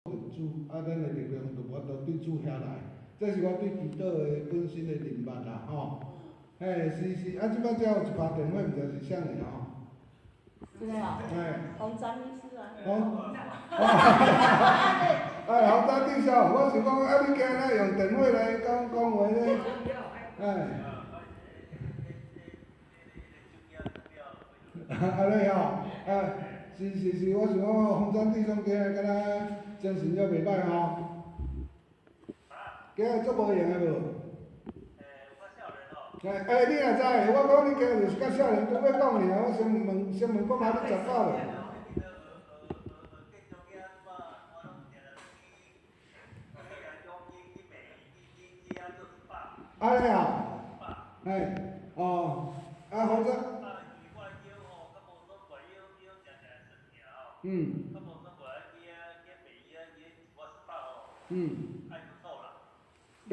主，啊，咱的力量就无都对主遐来，这是我对祈祷的本身的认捌啦，吼。嘿，是，啊，即摆才有一拍电话，毋知是啥物吼。真的哦。嘿。洪章医师啊。哎，洪章弟兄，我是讲，啊，你今仔用电话来讲话呢？哎。安尼吼，是，我想讲洪章弟兄今日敢若精神了袂歹吼。今日做无闲的无？哎，你若知，我讲你今日就是甲少年拄要讲尔，我先问讲嘛，你食饱无？安尼啊？哎，哦，啊，洪章。嗯。嗯。袂。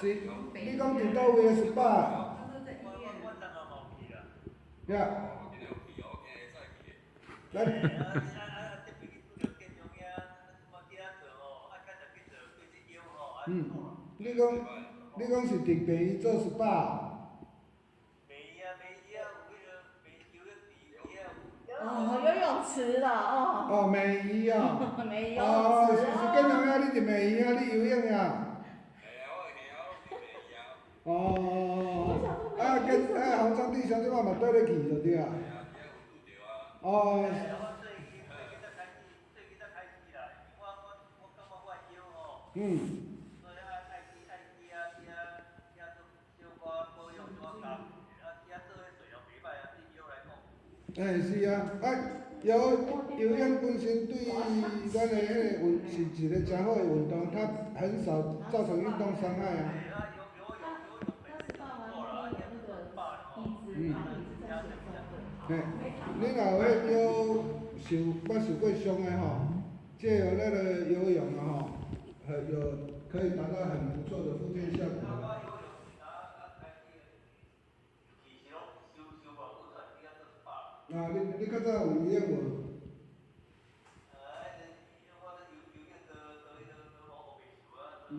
是，你讲伫倒位的18？呀。咱。嗯，你讲是伫病院做18？哦，游泳池啦，哦。哦，美仪哦。美游泳池。哦，是建中遐，你伫美仪遐，你游泳呀？哦，洪章弟兄即摆嘛缀咧去就对啊。哦。嗯。哎，是啊，游泳本身对咱的迄个是一个真好的运动，它很少造成运动伤害啊。嗯。嘿，你若有迄腰受过伤的吼，借由那个游泳啊吼，可以达到很不错的复健效果。啊，你较早有游泳无？嗯。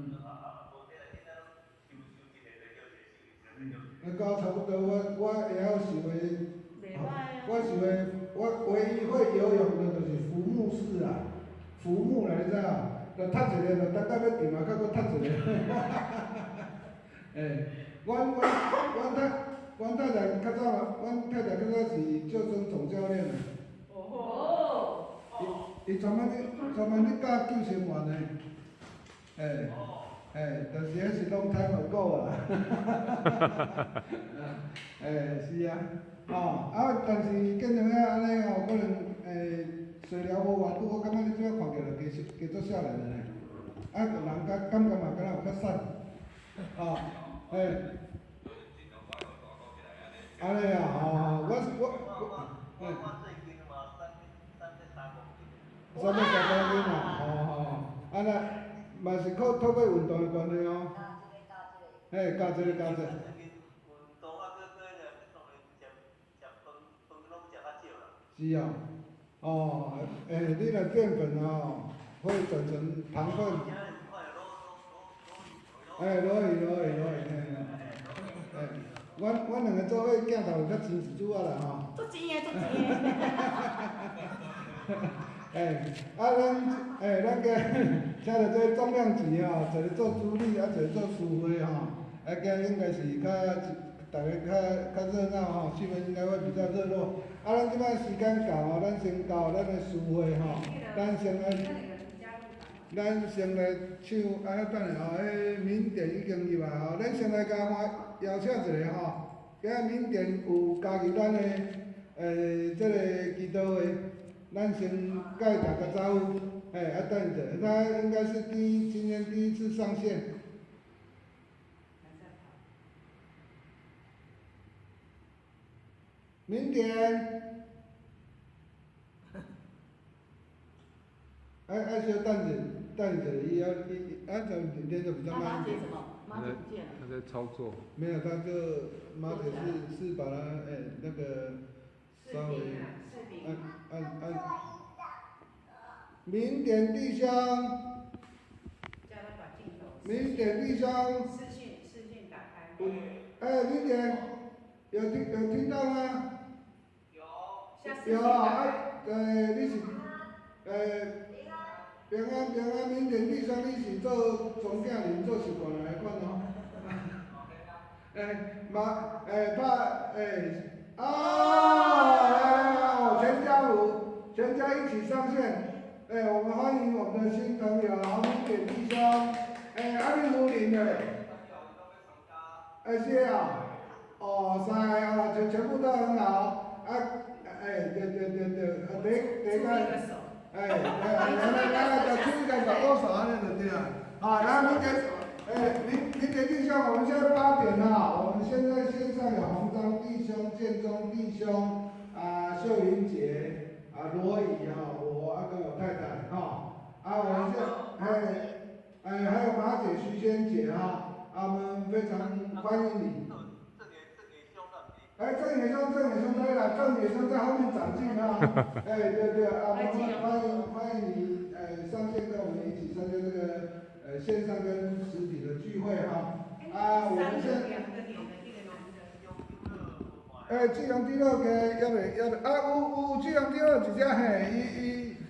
到差不多，我会晓想的，我想的，我唯一会游泳的就是浮木式啊，浮木来你知影？就踢一个，就等到要沉啊，搁踢一个。哎，阮太太较早是救生总教练的。哦。伊专门咧教救生员的。哎。哎，但是迄是 long time ago 啊。哎，是啊，但是见到遐安尼可能细聊无偌久，我感觉你即摆看起来加做少年的呢。人感觉嘛敢若有较瘦。安尼啊，3.3公斤啊，安尼嘛是透过运动的关系哦。嘿，加这个。是啊，你若淀粉会转成糖分。落去，阮两个做伙镜头有较钱一组啦吼。足钱的。咱请着这重量级一个做主理，一个做指挥今日应该是大家较热闹气氛应该会比较热络。咱即摆时间到咱先交咱的指挥咱先来唱等下迄缅甸已经入来咱先来甲邀请一个今日缅甸有加入咱的这个祈祷会，咱先甲伊大家招呼，等一下，他应该是今天第一次上线。缅甸。稍等一下，连着比较慢一点。他在操作。没有，他就马姐是把它那个稍微按。明点弟兄，叫他把镜头。明点弟兄，视讯打开。明点，有听到吗？有啊，你是平安明点弟兄，你是做总经理做习惯来看哦。全家一起上线。我们欢迎我们的新朋友明点弟兄，阿里胡林的。是啊，全部都很好。对，第个，就出一个手握手安尼就对了。好，然后明天弟兄，我们现在8点了，我们现在线上有洪章弟兄、建中弟兄、秀云姐、罗姨我跟我太太我们还有马姐、徐仙姐我们非常欢迎你。郑野兄对了，郑野兄在后面长进对，欢迎你上线跟我们一起参加这个线上跟实体的聚会我们现在志雄弟佬个有志雄弟佬一只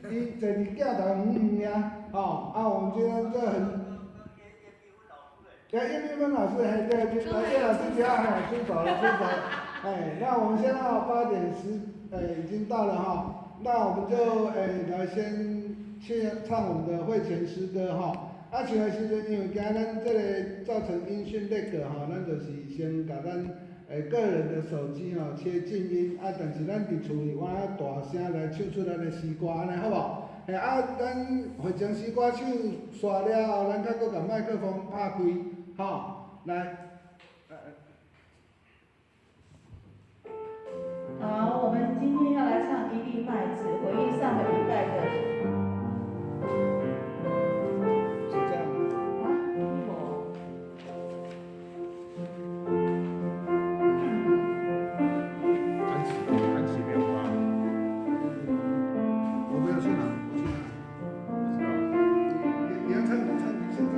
伊坐伫架头我们今天这很。叶碧芬老师，对，老师只要出手了，那我们现在8点10，已经到了那我们就来先唱我们的会前诗歌唱的时阵，因为今咱这个造成音讯那个咱就是先把咱个人的手机切静音但是咱伫厝里我大声来唱出咱的诗歌，安尼好无？咱会前诗歌唱煞了后，咱再搁把麦克风拍开。来。好，我们今天要来唱《一粒麦子》，回忆上个礼拜的。是这样吗？安琪棉花。我不要去哪？我去哪？不知道。你要唱，你先唱。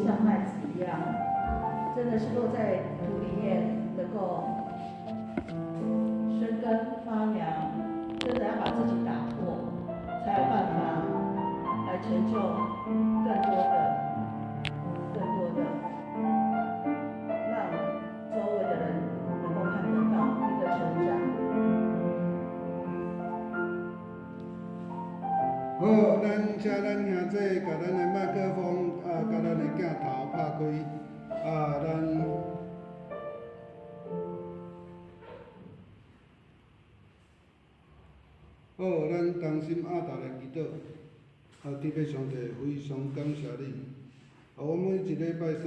像麦子一样，真的是落在土里面，能够生根发芽，真的要把自己打破，才有办法来成就更多的、让周围的人能够看得到你的成长。好，咱请咱兄弟甲咱的麦克风甲咱的镜头拍开咱。好，咱同心合道来祈祷。天父上帝，非常感谢你，我每一礼拜三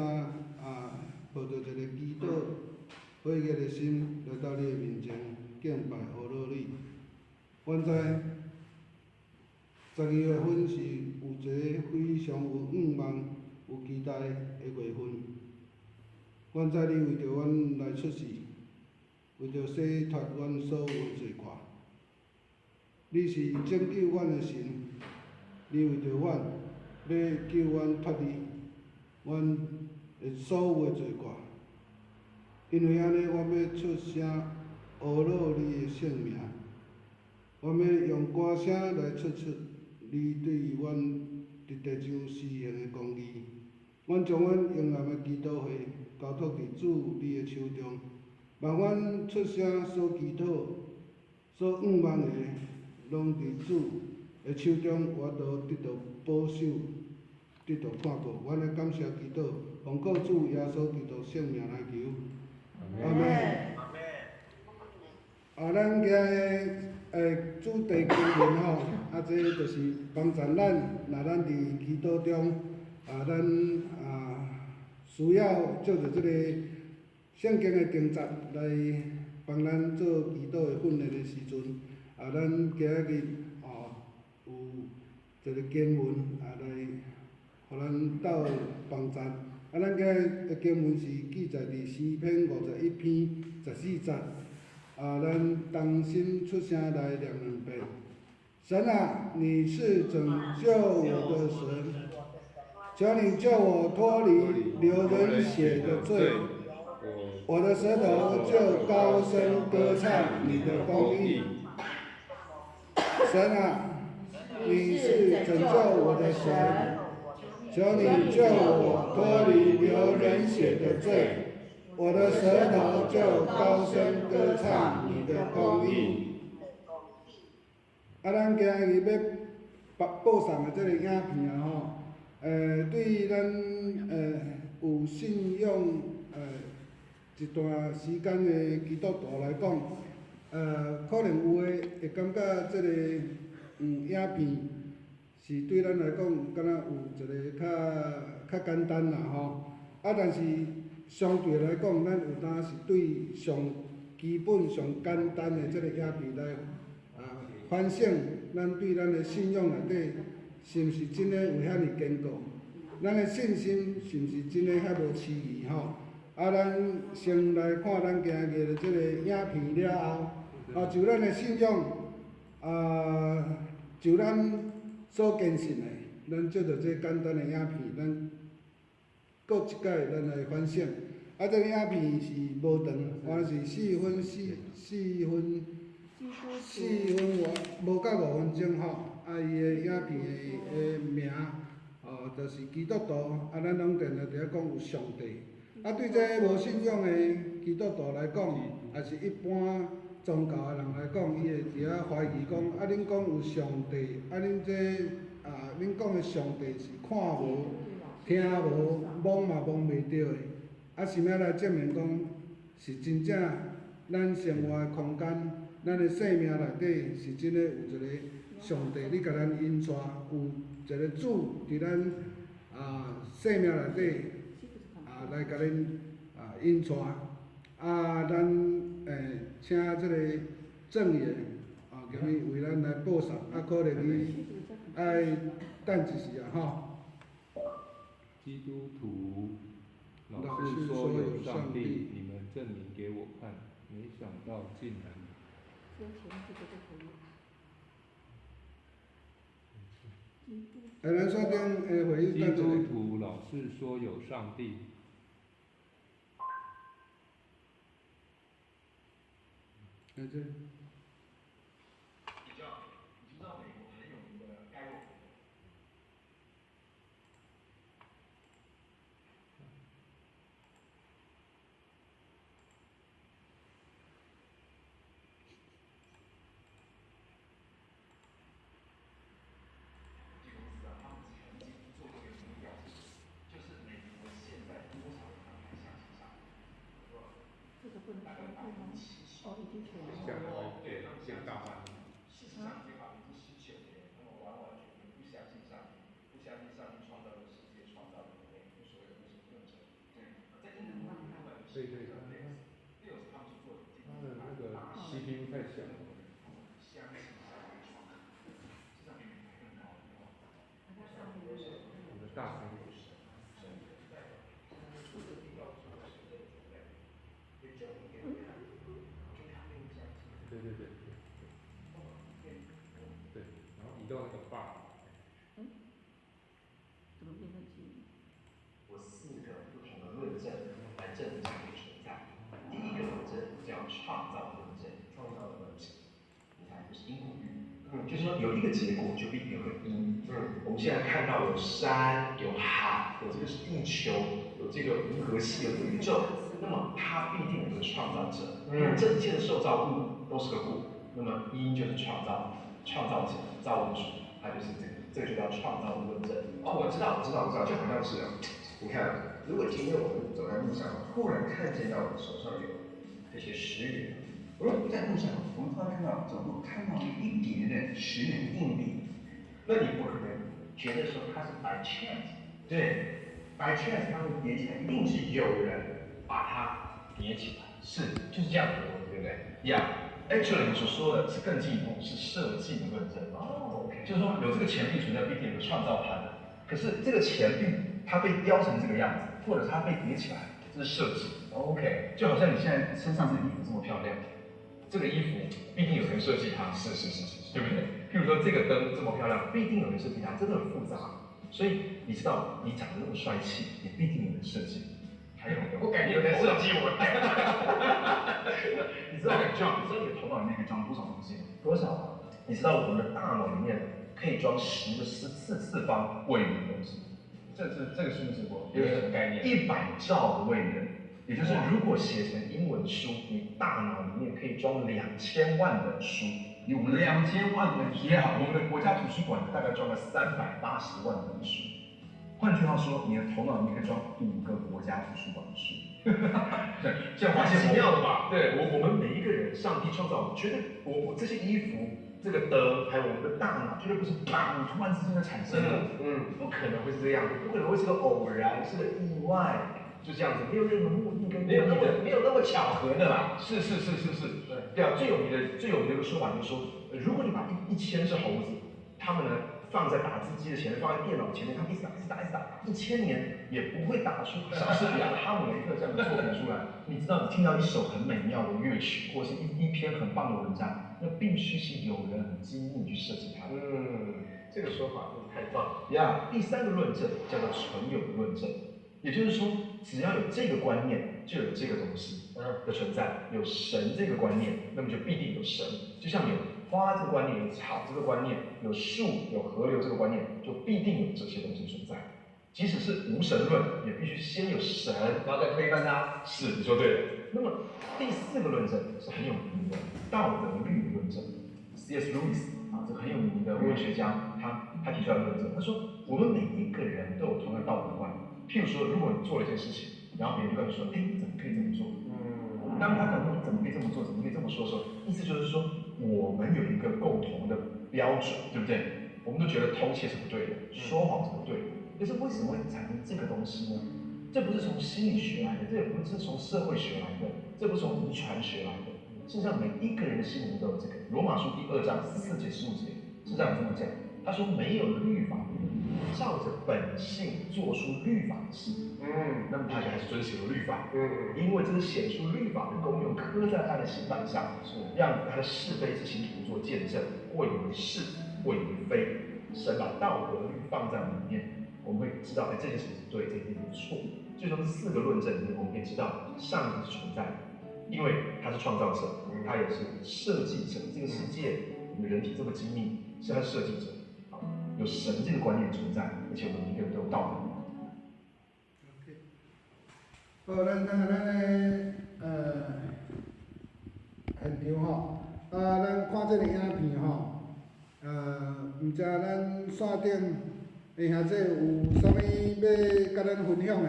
抱着一个祈祷悔热的心来到你的面前敬拜阿罗你。阮知12月份是有一个非常有愿望、有期待的月份。阮知你为着阮来出世，为着洗脱阮所有的罪过。你是拯救阮的神，你为着阮，要救阮脱离阮的所有的罪过。因为安尼，我要出声阿罗你的圣名，我要用歌声来出你对于阮伫地上施行的公义。阮将阮永远的祈祷会交托伫主你的手中，望阮出声所祈祷、所愿望的，拢伫主的手中，我都得到保守，得到看顾。阮来感谢祈祷，奉靠主耶稣基督圣名来求。阿门。咱今日主题经文吼，这就是帮助咱，若咱伫祈祷中，咱需要借着这个圣经的经节来帮咱做祈祷的训练的时阵，咱今日有一个经文来，互咱斗帮助。咱今日的经文是记载伫诗篇51篇14节。咱同心出声来念2遍。神啊，你是拯救我的神，求你救我脱离流人血的罪。我的舌头就高声歌唱你的公义。神啊，你是拯救我的神，求你救我脱离流人血的罪。我的舌头就高声歌唱你的公义。咱今日要播送的这个影片吼，对咱有信仰一段时间的基督徒来讲，可能有诶会感觉这个影片是对咱来讲，敢若有一个较简单啦吼，但是相对来讲，咱有当是对上基本、上简单的这个影片来反省，咱对咱的信仰内底是毋是真诶有遐尼坚固？咱的信心是毋是真诶遐无迟疑吼？咱先来看咱今日的这个影片了后，就咱的信仰，就咱所坚信的，咱借着这简单的影片，咱搁一届咱来反省。这个影片是无长，完是4分无到5分钟吼。伊的影片的名就是基督徒，咱拢定定伫咧讲有上帝。对这无信仰的基督徒来讲，也是一般宗教的人来讲，伊会伫遐怀疑讲，恁讲有上帝，恁这恁讲的上帝是看无、听无、摸嘛摸袂着的。是要来证明讲，是真正咱生活的空间，咱的生命内底是真诶有一个上帝，你甲咱引带，有一个主伫咱生命内底来甲恁引带。咱请即个正言今日为咱来播送，可能你爱等一时吼。基督徒。老是说有上帝，你们证明给我看，没想到竟然。咱锁定会议基等一下督徒老是说有上帝，这。这样会变大班。对对，他的那个 CPU 太小了。我的大声。对对对。对，然后移到那个 bar。怎么变成机？我4个不同的论证来证明这个存在。第一个论证叫创造论证，创造的论证，你看就是因果律，就是说有一个结果就必定有个因。我们现在看到有山、有海、有这个是地球、有这个银河系、有宇宙，那么它必定有个创造者。这一切的受造物都是个果，那么因就是创造者、造物主，它就是这个就叫创造论证。我知道，就好像是你看，如果今天我们走在路上，突然看见到我手上有这些10元，在路上我们突然走路看到一叠的10元硬币，那你不可能觉得说它是 by chance， 对 ，by chance 它会叠起来，一定是有人把它叠起来，是就是这样的逻辑，对不对？Actually 你所说的是更进一步，是设计的论证。OK， 就是说有这个钱币存在，必定有个创造它的。可是这个钱币它被雕成这个样子，或者它被叠起来，这是设计。OK， 就好像你现在身上这个衣服这么漂亮，这个衣服必定有人设计它，是，对不对？譬如说这个灯这么漂亮，必定有人设计它，这个很复杂。所以你知道你长得那么帅气，也必定有人设计。还有，我感觉有人设计我。你知道你的头脑里面可以装多少东西吗？多少？你知道我们的大脑里面可以装10个次方位元的东西。这个数字我有什么概念？100兆位元，也就是如果写成英文书，你大脑里面可以装2000万本书。有2000万本书也好，我们的国家图书馆大概装了380万本书。换句话说，你的头脑里面可以装5个国家图书馆的书。对，这样发现奇妙的吧？对，我们每一个人，上帝创造我，绝对我这些衣服、这个灯，还有我们的大脑，绝对不是砰突然之间的产生的。不可能会是这样，不可能会是个偶然，是个意外，就这样子，没有任何目的跟没有那么巧合的啦。是，对啊，最有名的一个说法就是说，如果你把1000只猴子，他们呢放在打字机的前面，放在电脑前面，他们一直打，1000年也不会打出莎士比亚、哈姆雷特这样的作品出来。你知道，你听到一首很美妙的乐曲，或是一篇很棒的文章，那必须是有人很精密去设计它的。这个说法真的太棒了。第3个论证叫做存有论证，也就是说，只要有这个观念，就有这个东西的存在。有神这个观念，那么就必定有神。就像有花这个观念，有草这个观念，有树有河流这个观念，就必定有这些东西存在。即使是无神论，也必须先有神，然后再推翻它。是，你说对了。那么第4个论证是很有名的道德律论证。C.S. Lewis 这个很有名的文学家，他提出来的论证，他说我们每一个人都有同样的道德观。譬如说，如果你做了一件事情，然后别人就跟你说，你怎么可以这么做？当他讲说你怎么可以这么做，怎么可以这么说的时候，意思就是说，我们有一个共同的标准，对不对？我们都觉得偷窃是不对的，说谎是不对的。可是为什么会产生这个东西呢？这不是从心理学来的，这也不是从社会学来的，这不是从遗传学来的。事实上，每一个人的心里面都有这个。罗马书第2章14节、15节是这样这么讲，他说没有律法的人，照着本性做出律法的事，那么他就还是遵循了律法，因为这是显出律法的功用，刻在他的心板上，让他的是非之心徒做见证，谓为是，谓为非。神把道德律放在我们里面，我们会知道，这件事情是对，这件事情是错。最终4个论证里面，我们可以知道上帝是存在的，因为他是创造者，他也是设计者。这个世界，我们人体这么精密，是他的设计者。有神这个观念存在，而且我们每个人都有道德。好，咱看下咱的现场吼，咱看这个影片吼，毋知咱线顶的兄弟有啥物要甲咱分享的？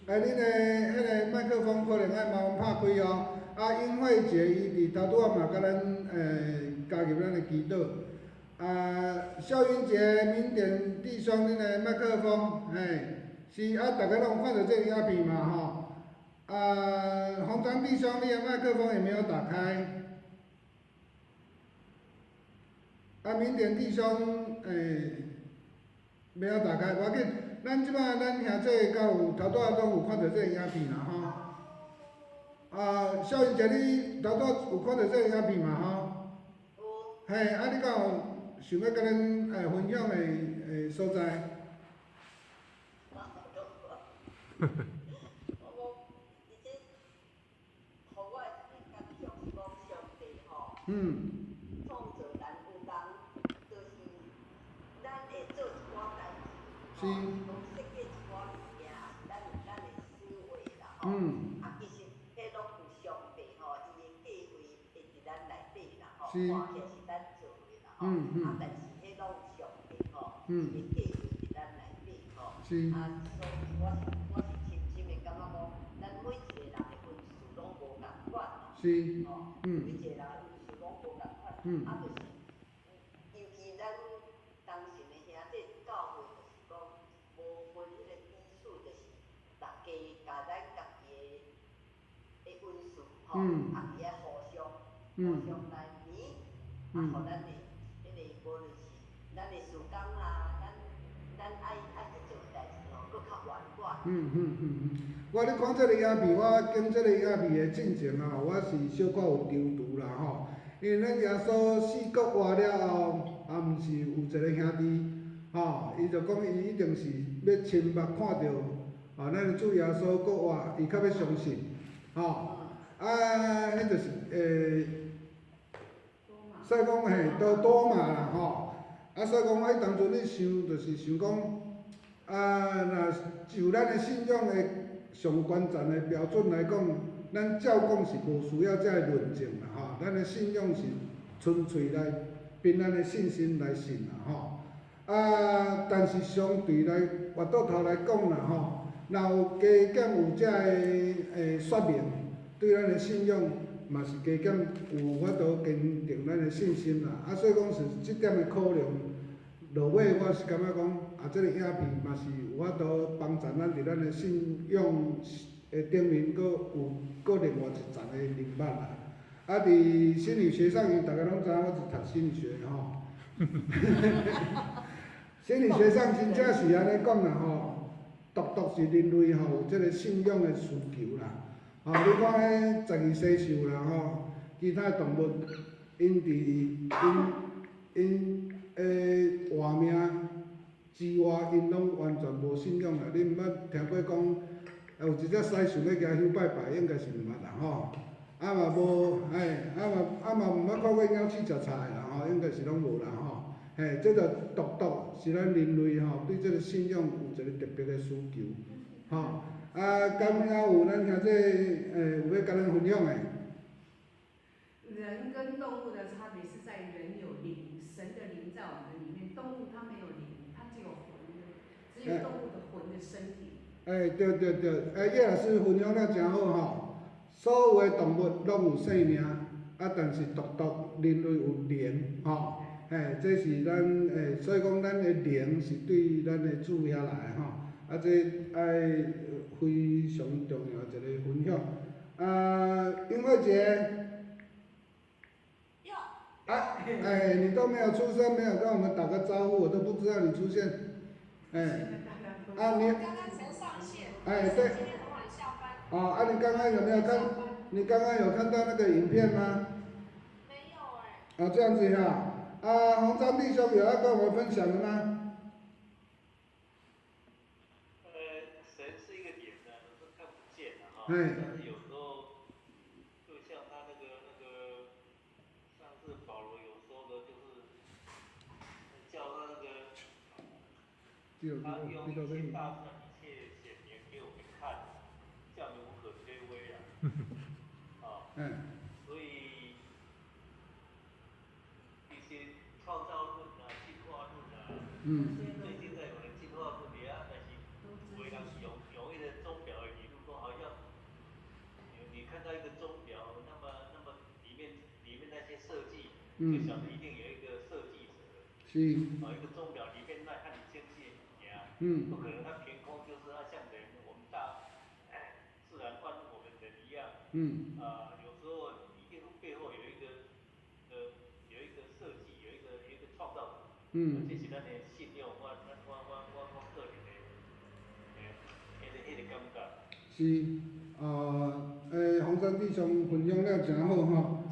恁的迄个麦克风可能爱麻烦拍开哦。尹慧姐伊伫头拄仔嘛甲咱加入咱的祈祷。肖云杰、缅甸弟兄，恁的麦克风，是大家拢有看到这个影片嘛吼？红章弟兄，你的麦克风有没有打开？缅甸弟兄，没有打开，无要紧。咱即摆咱兄弟甲有头拄仔拢有看到这个影片啦吼。肖云杰，你头拄仔有看到这个影片嘛吼？有。你敢有想要甲咱分享的所在？创造咱有人，就是咱会做一寡代志，是。讲设计一寡物件，咱的思维啦，其实迄拢有上帝伊的计划会伫咱内底啦，看起来是咱做的啦，但是迄拢有上帝伊的计划伫咱内底所以我是深深的感觉讲，咱每一个人的运势拢无共款啦，每一个人运势拢无共款，就是尤其咱当时的兄弟教会，就是讲无分迄个比数，就是大家甲咱家己的运势伫遐互相来圆，互咱的迄个无论是咱的事工啦，咱爱去做代志搁较圆满。我咧看这个影片，我经这个影片的进程我是小可有抽图啦吼。因为咱耶稣死国活了后，毋是有一个兄弟，伊就讲伊一定是要亲目看到，咱的主耶稣国活，伊较要相信，迄就是所以讲多嘛啦所以讲我迄当阵咧想，就是想讲，若就咱的信仰的上关键的标准来讲，咱照讲是无需要遮个论证啦咱的信仰是纯粹来凭咱的信心来信啦但是相对来活倒头来讲啦若有加减有遮个说明，对咱的信仰嘛是加减有法度坚定咱的信心啦所以讲是即点的考量。落尾我是感觉讲，这个影片嘛是有法度帮助咱伫咱的信仰顶面，搁另外一层的明白啦。伫心理学上，大家拢知影，我是读心理学心理学上真正是安尼讲啦独是人类有这个信仰的需求啦。你看迄12生肖啦其他动物因活命之外，因拢完全无信仰啦。你毋捌听过讲，有一只狮想要举香拜拜，应该是毋捌啦嘛无，嘛毋捌看过鸟鼠食菜啦应该是拢无啦这个独是咱人类对这个信仰有一个特别的需求敢有咱兄弟有要甲咱分享的？人跟动物的差别是在人有灵，神的灵在我们里面，动物它没有灵，它只有魂，只有动物的魂的身体。对，叶老师分享了真好所有的动物拢有生命，但是独人类有灵这是咱所以讲咱的灵是对咱的主遐来这爱非常重要一个分享。英慧姐。你都没有出声，没有跟我们打个招呼，我都不知道你出现。你刚刚才上线。对。今天很晚下班。你刚刚有没有看？你刚刚有看到那个影片吗？这样子哈。洪章弟兄有要跟我们分享的吗？神是一个点呢，是看不见的哈。但是有时候，就像他那个，上次保罗有说的，就是叫他那个，他用一切大事、一切显明给我们看，叫我们无可推诿啊。所以一些创造论啊、进化论啊，最近在有人进化论里啊，但是为人用一个钟表的理论说，好像你看到一个钟表，那么里面那些设计，就晓得一定有一个设计者。是。一个钟表里面那和你精细呀，不可能它凭空就是像人我们自然万物我们人一样。有时候一定背后有一个设计，有一个创造者。这是咱的信仰，我个人的，迄个感觉。是，洪章弟兄分享了真好吼。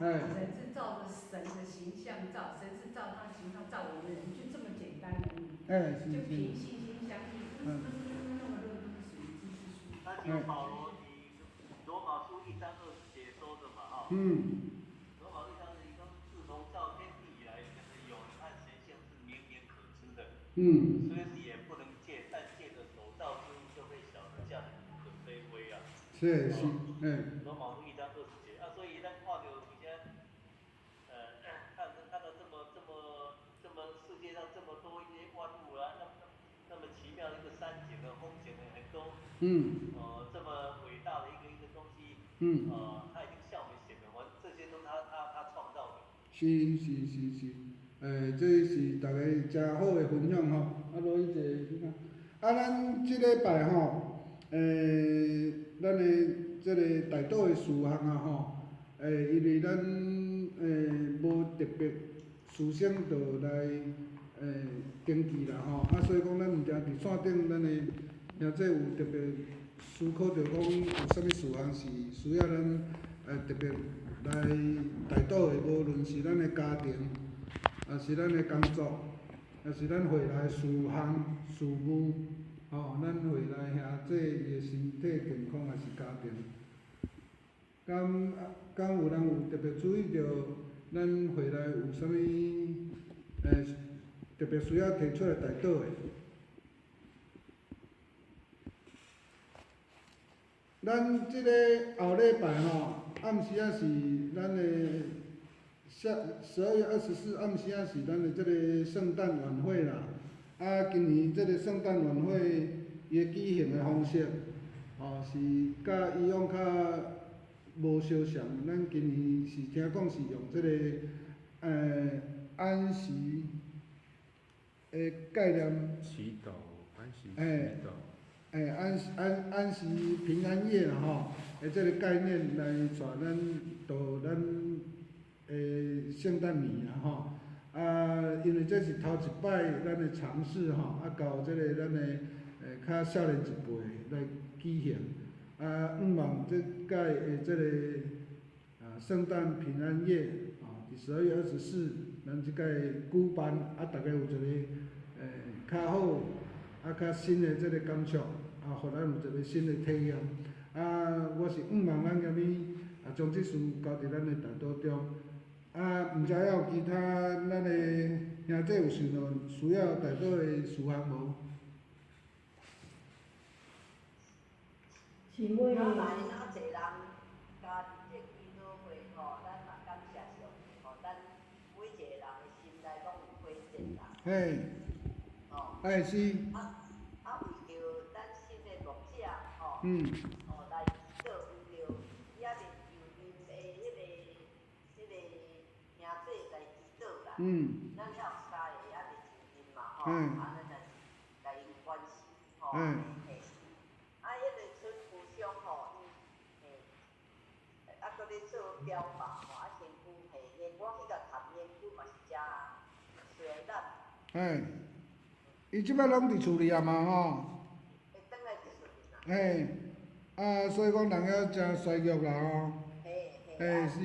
人是照着神的形象造，神是照他的形象造我们人，就这么简单而已。就凭信心相信，那么多都是属于知识书。那就保罗以罗马书1章20节说的嘛，哈。罗马书1章20节说，自从造天地以来，就是有人和神性是明明可知的。虽是也不能借，但借着所造之物就会晓得，这样不可推诿啊。是。罗马书1章20节所以咱看到以前，看到这么世界上这么多一些万物啊，那么奇妙的一个山景的风景的很多，这么伟大的一个东西，他已经向我们显明，这些都他创造的。是，这是大家真好的分享吼。落去者，咱即礼拜吼，咱的即个大岛的事项吼，因为咱无特别事先就来登记啦吼，所以讲咱毋定伫线顶，咱的兄弟有特别思考着讲有啥物事项是需要咱特别来大岛的，无论是咱的家庭，也是咱的工作，也是咱回来事项事务，咱回来兄弟伊的身体健康也是家庭。敢有人有特别注意到，咱回来有啥物特别需要提出来大岛的？咱即个后礼拜暗时是咱的12月24暗时是咱的即个圣诞晚会啦。今年即个圣诞晚会伊的举行的方式，是甲以往较无相像。咱今年是听讲是用即个安息的概念。祈祷，安息祈祷。安息平安夜啦吼，即个概念来带咱到咱圣诞年啦吼。因为这是头一摆咱的尝试吼，到即个咱的较少年一辈来举行。希望即届的即个圣诞平安夜伫12月24，咱即届举办，大家有一个较好较新的即个感触，互咱有一个新的体验。我是希望咱踮呢将即事交伫咱的大岛中。毋知影有其他咱的兄弟有想到需要大岛的事项无？请问。咱来那侪人加入这基督会咱嘛感谢上帝咱每一个人的心内拢有亏欠啦。是。为着咱新的牧者来祈祷，为着也是由因的迄个兄弟来祈祷啦。咱也有三个也是亲人嘛咱就是来因关心迄个村夫兄搁咧做雕吧身躯连我去甲谈烟骨嘛是遮虽然伊即摆拢伫厝里啊嘛吼。会转来一顺啦。所以讲人也真衰弱啦吼。是。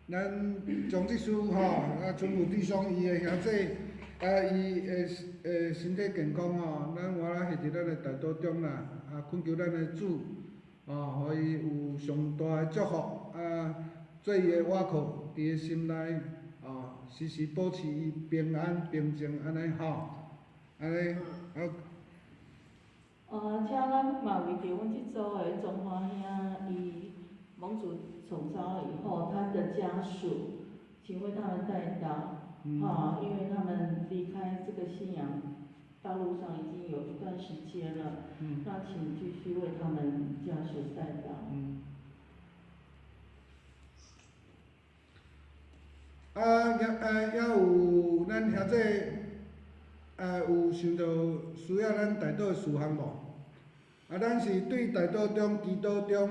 咱将即事吼，村务弟兄伊的兄弟，伊的身体健康吼，咱活来系伫咱的大道中啦，恳求咱的主，互伊有上大的祝福，做伊的倚靠，伫个心内，时时保持伊平安平静安尼吼，安尼请咱嘛为着阮即组的中华兄，伊蒙主重伤以后，他的家属，请为他们代祷，因为他们离开这个信仰道路上已经有一段时间了，那请继续为他们家属代祷。也有咱兄弟，有想到需要咱大道的事项无？咱是对大道中、祈祷中，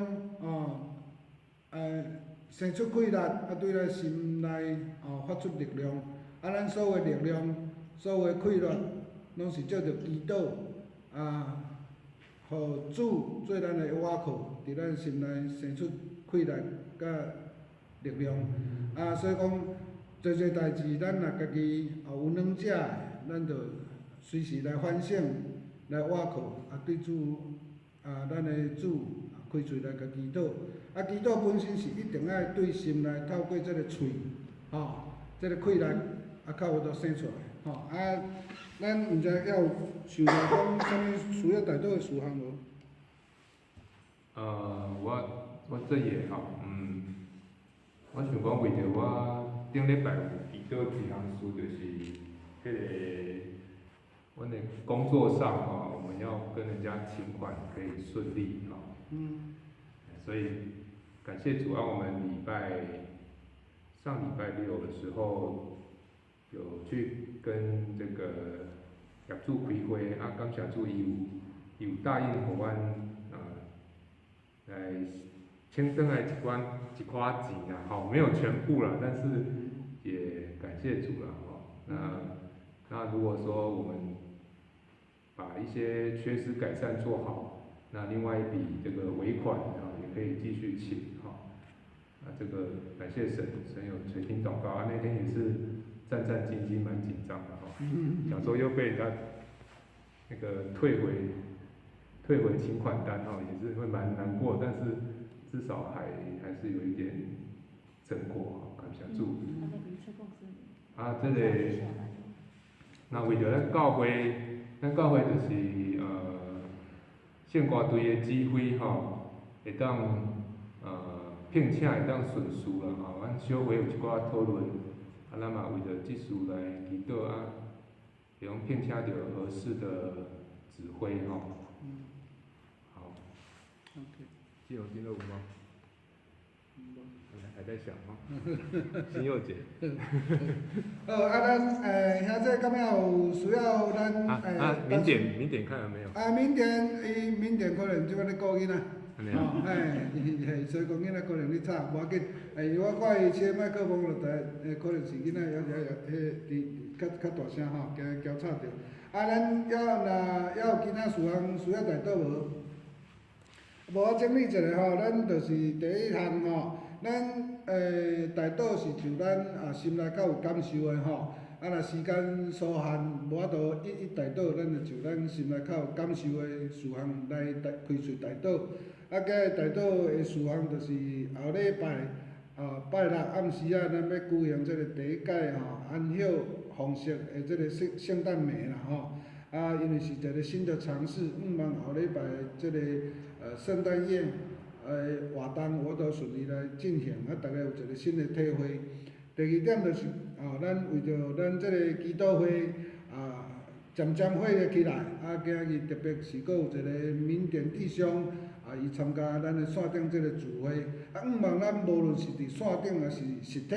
生出快乐，对咱心内发出力量。咱所有的力量、所有的快乐，拢是借着祈祷，互主做咱的倚靠，伫咱心内生出快乐甲力量。所以讲，做做代志，咱若家己有软者的，咱着随时来反省，来倚靠，对主。咱的主开嘴来甲祈祷，祈祷本身是一定爱对心来透过这个喙，这个快乐较有法度生出来，咱毋知还有想到讲啥物需要大道的事项无？我这也我想讲为着我顶礼拜有祈祷一项事，就是迄个阮的工作上我们要跟人家请款可以顺利所以感谢主，我们上礼拜六的时候有去跟这个业主开会，感谢主伊有答应互阮来签登来一寡钱啦，没有全部啦，但是也感谢主啦那如果说我们把一些缺失改善做好，那另外一笔这个尾款也可以继续请这个感谢神有垂听祷告那天也是战战兢兢蛮紧张的想说又被人家那个退回请款单也是会蛮难过，但是至少还是有一点成果感谢主这个那为着咱教会就是献歌队的指挥会当聘请会当顺序啦阮小会有一寡讨论，咱嘛为着即事来祈祷会用聘请到合适的指挥好。基隆今天有吗？还在想新佑姐。咱兄弟敢有有需要咱明典看了没有？明典可能即摆咧顾囡仔。所以讲囡仔可能咧吵，无要紧。我看伊切麦克风落台，可能是囡仔较大声惊交吵着。咱若有其他事项需要代祷无？无我整理一下咱就是第一项咱代祷是就咱心内较有感受的若时间所限，无法度一代祷，咱就咱心内较有感受的事项来开嘴代祷。甲代祷的事项就是后礼拜拜六暗时咱要举行这个第一届安孝方式的这个圣诞暝啦因为是一个新的尝试，望后礼拜这个圣诞宴活动我都顺利来进行，大家有一个新的体会。第二点就是咱为着咱这个祈祷会渐渐活跃起来，今日特别是阁有一个缅甸弟兄伊参加咱的线顶这个聚会，望咱无论是伫线顶还是实体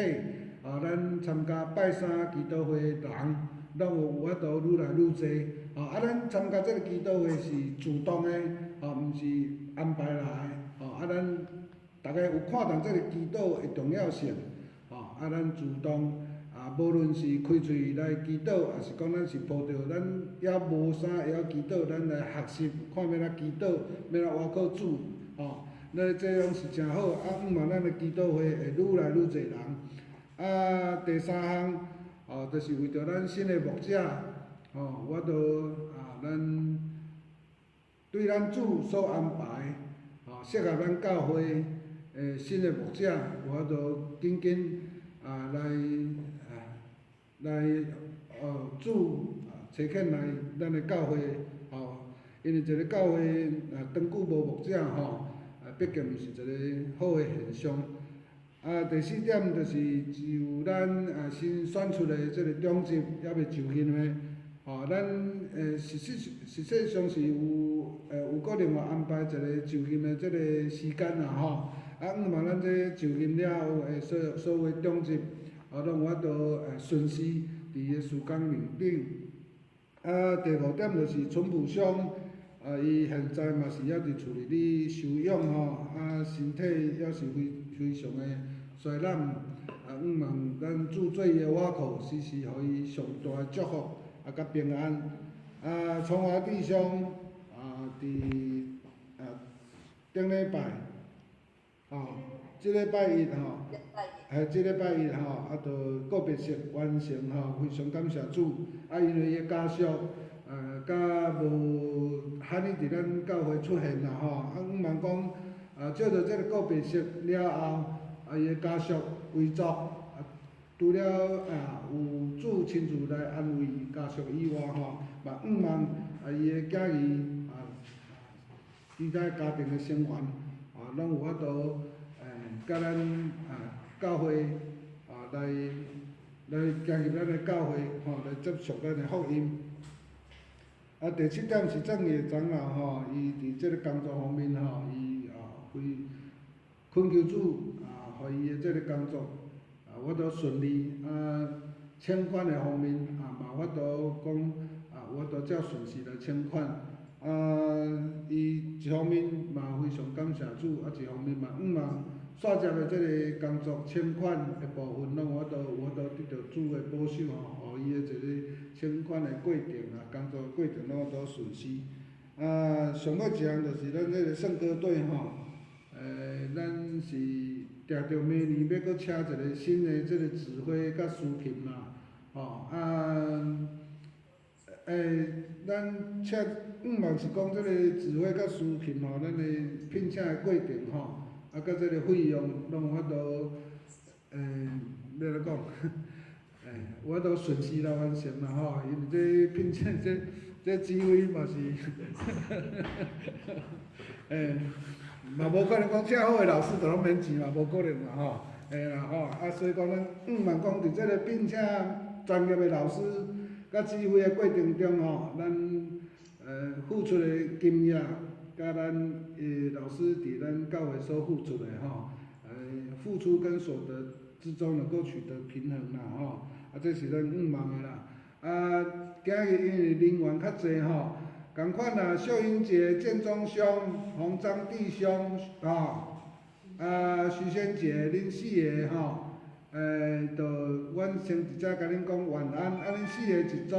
咱参加拜三祈祷会的人，拢有法度愈来愈侪咱参加这个祈祷会是主动的毋是安排来咱大家有看到这个祈祷的重要性咱主动无论是开嘴来祈祷，还是讲咱是抱着咱也无啥会晓祈祷，咱来学习看要怎祈祷，要怎倚靠主那这拢是真好，嘛咱的基督会愈来愈侪人。第三项，就是为着咱新的牧者，我咱对咱主所安排，适合咱教会新的牧者，我紧紧来主找肯来咱的教会，因为一个教会长久无牧者毕竟毋是一个好的现象。第四点就是就咱新选出的即个长执还未就任的，咱实际上是有个另外安排一个就任的即个时间啦嘛咱这就任了后所有长执，拢有法度顺时伫个时间面顶。第五点就是春布乡，伊现在嘛是还伫厝里咧休养身体还是非常的衰懒，望咱主做伊的瓦库，时时互伊上大的祝福甲平安。崇华弟兄伫顶礼拜，即礼拜一即礼拜一就告别式完成非常感谢主。因为伊的家属甲无罕伊伫咱教会出现啦望讲照着即个告别式了后，伊的家属遗族除了有主亲自来安慰家属以外嘛望伊的囝儿其他家庭的成员拢有法度甲咱教会来加入咱的教会来接受咱的福音。第七点是正义长老伊伫即个工作方面伊恳求主互伊的即个工作有法度顺利。请款的方面嘛有法度讲有法度照顺序来请款。伊一方面嘛非常感谢主，一方面嘛望煞接的即个工作请款的部分，拢有法度得到主的保守互伊的一个请款的过程工作过程拢有法度顺序。上尾一项就是咱这个圣歌队咱是定着明年要搁请一个新的即个指挥甲司琴啦，咱望是讲即个指挥甲司琴咱的聘请的过程甲即个费用拢有法度要来讲有法度顺序来完成啦因为这聘请这指挥嘛是嘛无可能讲请好的老师就拢免钱嘛，无可能嘛所以讲咱望讲伫即个聘请专业的老师甲指挥的过程中咱付出的金额，甲咱老师伫咱教会所付出的付出跟所得之中能够取得平衡啦这是咱望的啦。今日因为人员较济共款秀英姐、建中兄、洪章弟兄徐仙姐，恁4个阮先直接甲恁讲晚安，恁4个一组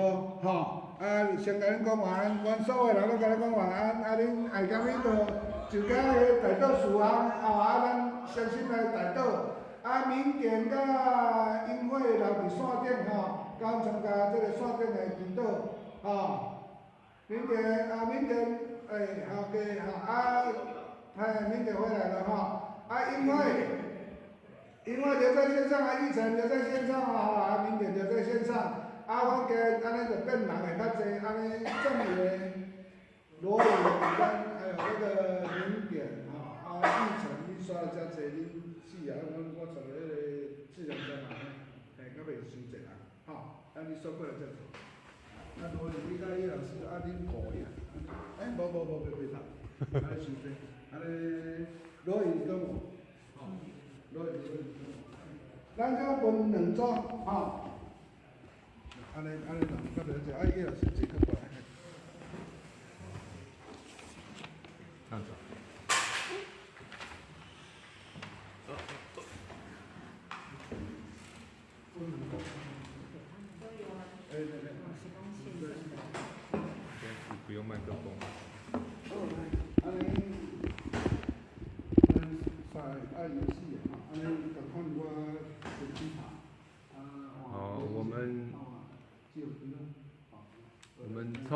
先甲恁讲晚安，阮所有人拢甲恁讲晚安，恁爱甲恁就甲个大岛事项咱相信来大岛。明典甲英会留伫线顶甲参加即个线顶的祈祷明典明典明典回来了英会留在线上，玉成留在线上明典留在线上。阮家安尼就变人会较济，安尼正的罗宇还有那个明典玉成你刷了遮济，恁4个我找个迄个4人在嘛较袂伤济人你刷过来再做。罗宇你甲伊老师恁顾呀？无袂读，伤济。罗宇跟我，罗宇，咱这分2组安尼较了解，伊老师坐较过来。不用麦克风。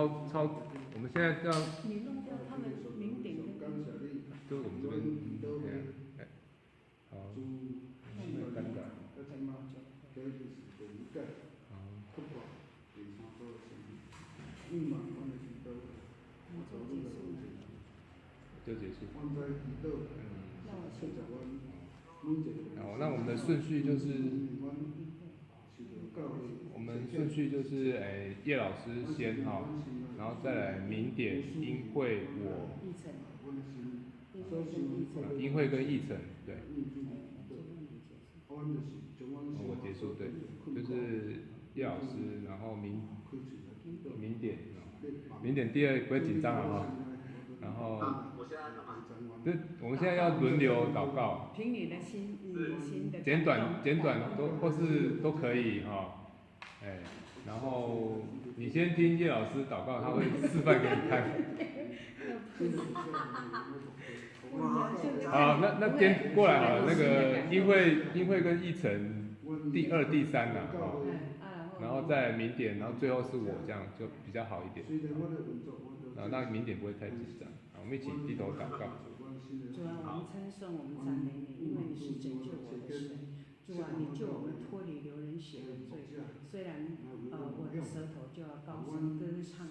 我们现在这样。你弄掉他们名点跟。就我们这边，好，没尴尬。就结束。好，那我们的顺序就是，叶老师先哈，然后再来明典、英会、我，英会跟议程，对。我结束，对，就是叶老师，然后明典第二不会紧张了哈，然后，我们现在要轮流祷告，凭你的心的简短或是都可以哈，然后你先听叶老师祷告，他会示范给你看。好，那边过来好了，那个英会跟议程第2、第3啦，哈，然后再明典，然后最后是我，这样就比较好一点。那明典不会太紧张。好，我们一起低头祷告。主啊，我们称颂，我们赞美你，因为你是拯救我的神。主啊，你救我们脱离流人血的罪。虽然我的舌头就要高声歌唱。